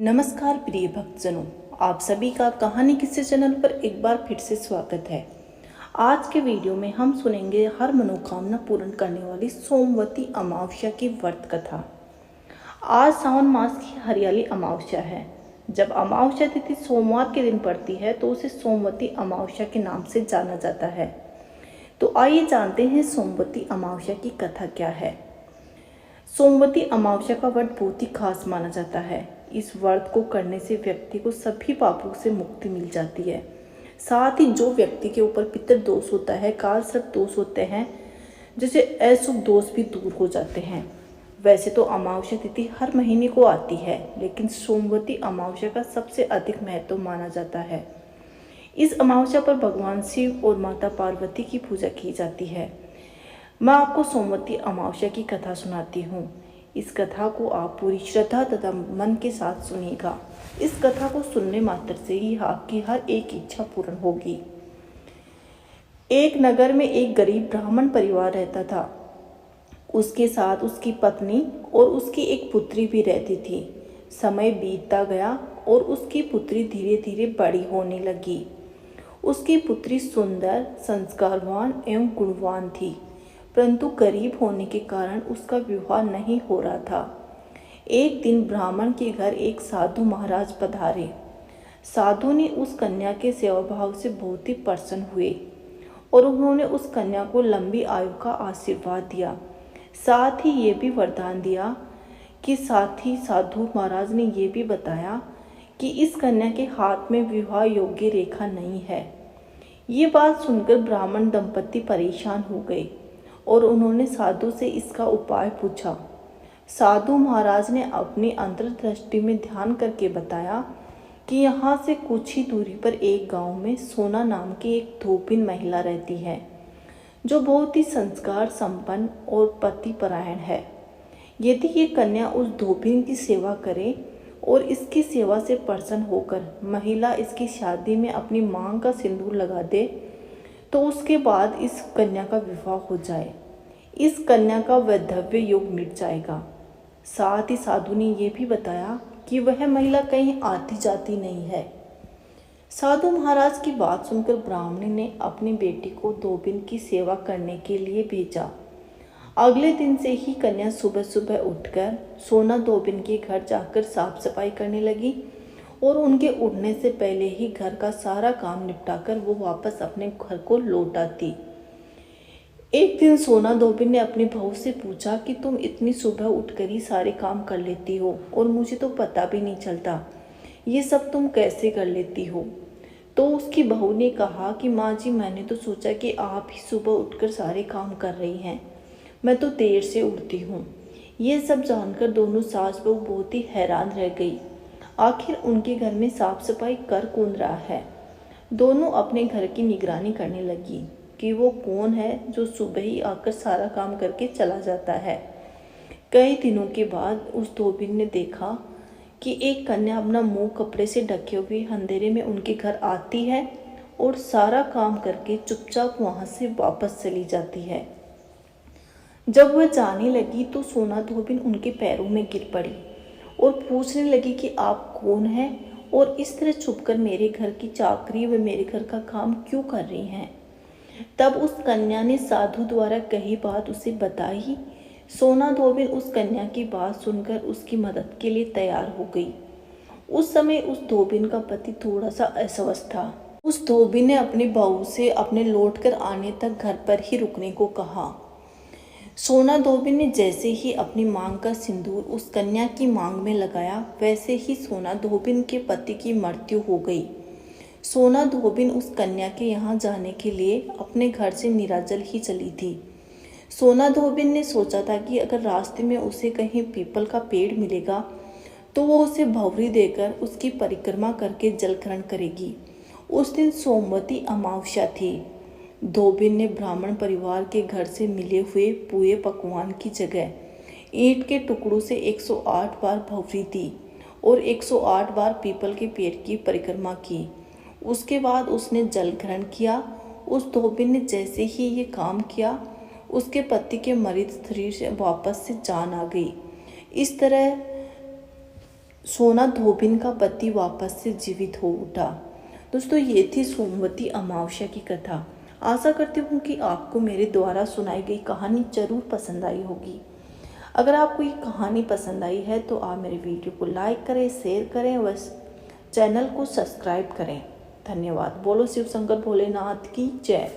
नमस्कार प्रिय भक्तजनों, आप सभी का कहानी किस्से चैनल पर एक बार फिर से स्वागत है। आज के वीडियो में हम सुनेंगे हर मनोकामना पूर्ण करने वाली सोमवती अमावस्या की व्रत कथा। आज सावन मास की हरियाली अमावस्या है। जब अमावस्या तिथि सोमवार के दिन पड़ती है तो उसे सोमवती अमावस्या के नाम से जाना जाता है। तो आइए जानते हैं सोमवती अमावस्या की कथा क्या है। सोमवती अमावस्या का व्रत बहुत ही खास माना जाता है। इस व्रत को करने से व्यक्ति को सभी पापों से मुक्ति मिल जाती है। साथ ही जो व्यक्ति के ऊपर पितृ दोष होता है, काल सर्प दोष होते हैं, जैसे अशुभ दोष भी दूर हो जाते हैं। वैसे तो अमावस्या तिथि हर महीने को आती है, लेकिन सोमवती अमावस्या का सबसे अधिक महत्व माना जाता है। इस अमावस्या पर भगवान शिव और माता पार्वती की पूजा की जाती है। मैं आपको सोमवती अमावस्या की कथा सुनाती हूँ। इस कथा को आप पूरी श्रद्धा तथा मन के साथ सुनिएगा। इस कथा को सुनने मात्र से ही आपकी हर एक इच्छा पूर्ण होगी। एक नगर में एक गरीब ब्राह्मण परिवार रहता था। उसके साथ उसकी पत्नी और उसकी एक पुत्री भी रहती थी। समय बीतता गया और उसकी पुत्री धीरे धीरे बड़ी होने लगी। उसकी पुत्री सुंदर, संस्कारवान एवं गुणवान थी, परंतु गरीब होने के कारण उसका विवाह नहीं हो रहा था। एक दिन ब्राह्मण के घर एक साधु महाराज पधारे। साधु ने उस कन्या के सेवा भाव से बहुत ही प्रसन्न हुए और उन्होंने उस कन्या को लंबी आयु का आशीर्वाद दिया। साथ ही ये भी वरदान दिया कि साथ ही साधु महाराज ने ये भी बताया कि इस कन्या के हाथ में विवाह योग्य रेखा नहीं है। ये बात सुनकर ब्राह्मण दंपति परेशान हो गए और उन्होंने साधु से इसका उपाय पूछा। साधु महाराज ने अपनी अंतर्दृष्टि में ध्यान करके बताया कि यहाँ से कुछ ही दूरी पर एक गांव में सोना नाम की एक धोबिन महिला रहती है, जो बहुत ही संस्कार संपन्न और पतिपरायण है। यदि ये कन्या उस धोबिन की सेवा करे और इसकी सेवा से प्रसन्न होकर महिला इसकी शादी में अपनी मांग का सिंदूर लगा दे, तो उसके बाद इस कन्या का विवाह हो जाए। इस कन्या का वैधव्य योग मिट जाएगा। साथ ही साधु ने यह भी बताया कि वह महिला कहीं आती जाती नहीं है। साधु महाराज की बात सुनकर ब्राह्मणी ने अपनी बेटी को धोबिन की सेवा करने के लिए भेजा। अगले दिन से ही कन्या सुबह सुबह उठकर सोना धोबिन के घर जाकर साफ सफाई करने लगी और उनके उठने से पहले ही घर का सारा काम निपटाकर वो वापस अपने घर को लौट आती। एक दिन सोना धोबिन ने अपनी बहू से पूछा कि तुम इतनी सुबह उठकर ही सारे काम कर लेती हो और मुझे तो पता भी नहीं चलता, ये सब तुम कैसे कर लेती हो। तो उसकी बहू ने कहा कि माँ जी, मैंने तो सोचा कि आप ही सुबह उठकर सारे काम कर रही हैं, मैं तो देर से उठती हूँ। ये सब जानकर दोनों सास बहू बहुत ही हैरान रह गई। आखिर उनके घर में साफ सफाई कर कौन रहा है। दोनों अपने घर की निगरानी करने लगी कि वो कौन है जो सुबह ही आकर सारा काम करके चला जाता है। कई दिनों के बाद उस धोबिन ने देखा कि एक कन्या अपना मुंह कपड़े से ढके हुए अंधेरे में उनके घर आती है और सारा काम करके चुपचाप वहां से वापस चली जाती है। जब वह जाने लगी तो सोना धोबिन उनके पैरों में गिर पड़ी और पूछने लगी कि आप कौन हैं और इस तरह छुपकर मेरे घर की चाकरी व मेरे घर का काम क्यों कर रही हैं। तब उस कन्या ने साधु द्वारा कही बात उसे बताई। सोना धोबिन उस कन्या की बात सुनकर उसकी मदद के लिए तैयार हो गई। उस समय उस धोबिन का पति थोड़ा सा अस्वस्थ था। उस धोबिन ने अपनी बहू से अपने लौटकर आने तक घर पर ही रुकने को कहा। सोना धोबिन ने जैसे ही अपनी मांग का सिंदूर उस कन्या की मांग में लगाया, वैसे ही सोना धोबिन के पति की मृत्यु हो गई। सोना धोबिन उस कन्या के यहाँ जाने के लिए अपने घर से निराजल ही चली थी। सोना धोबिन ने सोचा था कि अगर रास्ते में उसे कहीं पीपल का पेड़ मिलेगा तो वो उसे भंवरी देकर उसकी परिक्रमा करके जल ग्रहण करेगी। उस दिन सोमवती अमावस्या थी। धोबिन ने ब्राह्मण परिवार के घर से मिले हुए पूरे पकवान की जगह ईंट के टुकड़ों से 108 बार भंवरी दी और 108 बार पीपल के पेड़ की परिक्रमा की। उसके बाद उसने जल ग्रहण किया। उस धोबिन ने जैसे ही ये काम किया, उसके पति के मृत शरीर से वापस से जान आ गई। इस तरह सोना धोबिन का पति वापस से जीवित हो उठा। दोस्तों, ये थी सोमवती अमावस्या की कथा। आशा करती हूँ कि आपको मेरे द्वारा सुनाई गई कहानी जरूर पसंद आई होगी। अगर आपको ये कहानी पसंद आई है तो आप मेरे वीडियो को लाइक करें, शेयर करें व चैनल को सब्सक्राइब करें। धन्यवाद। बोलो शिव शंकर भोलेनाथ की जय।